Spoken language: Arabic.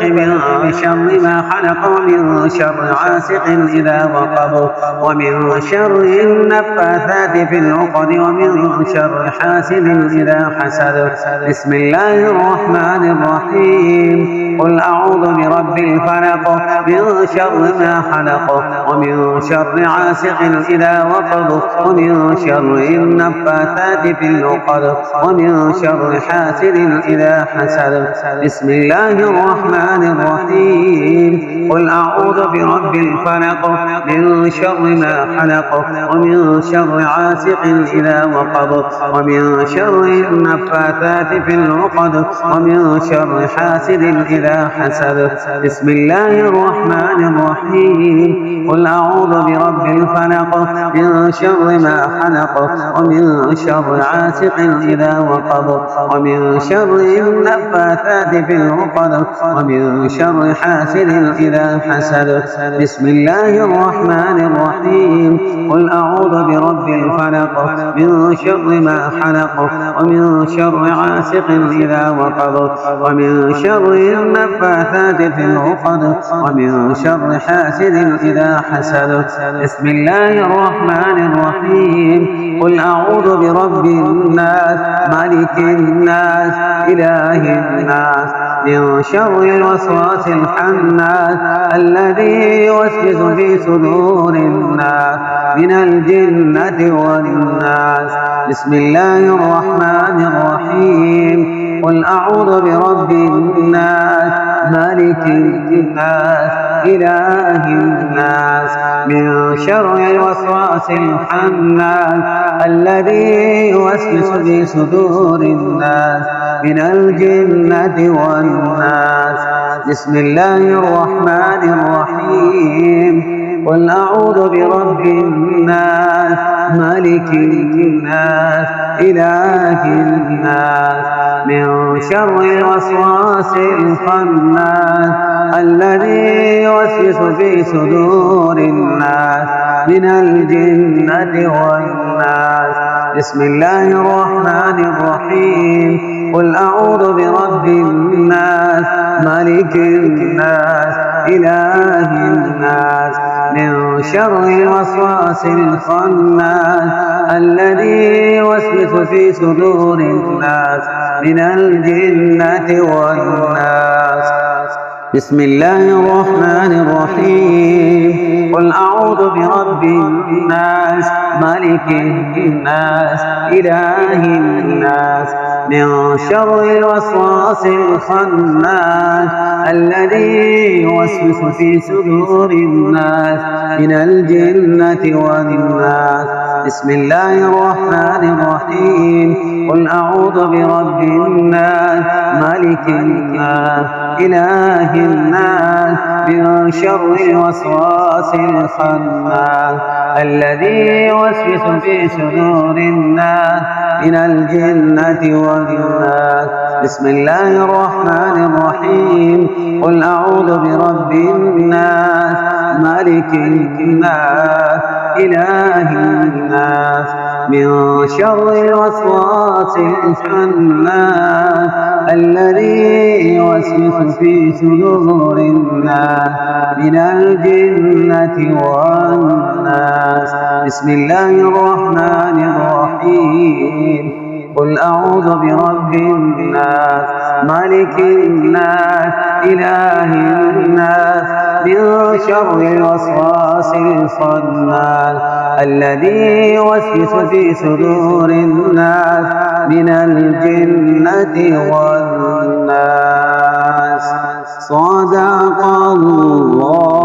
الفلق من شر ما خلق ومن شر غاسق إذا وقب ومن شر النفاثات في العقد ومن شر حاسد إذا حسد. بسم الله الرحمن الرحيم. قل أعوذ برب الفلق من شر ما خلق ومن شر غاسق إذا وقب ومن شر النفاثات في العقد ومن شر حاسد إذا حسد. بسم الله الرحمن الرحيم. قل أعوذ برب الفلق من شر ما خلق ومن شر غاسق إذا وقب ومن شر النفاثات في العقد ومن شر حاسد إذا حسد. بسم الله الرحمن الرحيم. قل أعوذ برب الفلق من شر ما خلق ومن شر غاسق إذا وقب ومن شر النفاثات في العقد ومن شر حاسد إذا حسد. بسم الله الرحمن الرحيم. قل أعوذ برب الفلق من شر ما خلق ومن شر غاسق إذا وقب ومن شر النفاثات في العقد ومن شر حاسد إذا حسد. بسم الله الرحمن الرحيم. قل أعوذ برب الناس ملك الناس إله الناس من شر الوسواس الخناس الذي يوسوس في صدور الناس من الجنة والناس. بسم الله الرحمن الرحيم. قل أعوذ برب الناس ملك الناس إله الناس من شر الوسواس الخناس الذي يوسوس في صدور الناس من الجنة والناس. بسم الله الرحمن الرحيم. قل أعوذ برب الناس ملك الناس إله الناس من شر الوسواس الخناس الذي يوسوس في صدور الناس من الجنة والناس. بسم الله الرحمن الرحيم. قل أعوذ برب الناس ملك الناس إله الناس من شر الوسواس الخناس الذي يوسوس في صدور الناس من الجنة والناس. بسم الله الرحمن الرحيم. قل أعوذ برب الناس ملك الناس إله الناس من شر الوسواس الخناس الذي يوسوس في صدور الناس من الجنة والناس. بسم الله الرحمن الرحيم. قل أعوذ برب الناس ملك الناس إله الناس من شر الوسواس الخناس الذي يوسوس في صدور الناس من الجنة والناس. بسم الله الرحمن الرحيم. قل أعوذ برب الناس ملك الناس إله الناس من شر الوسواس الخناس الذي يوسوس في صدور الناس من الجنة والناس. بسم الله الرحمن الرحيم. قل أعوذ برب الناس ملك الناس إله الناس من شر الوسواس الخناس الذي يوسوس في صدور الناس من الجنة والناس. صدق الله.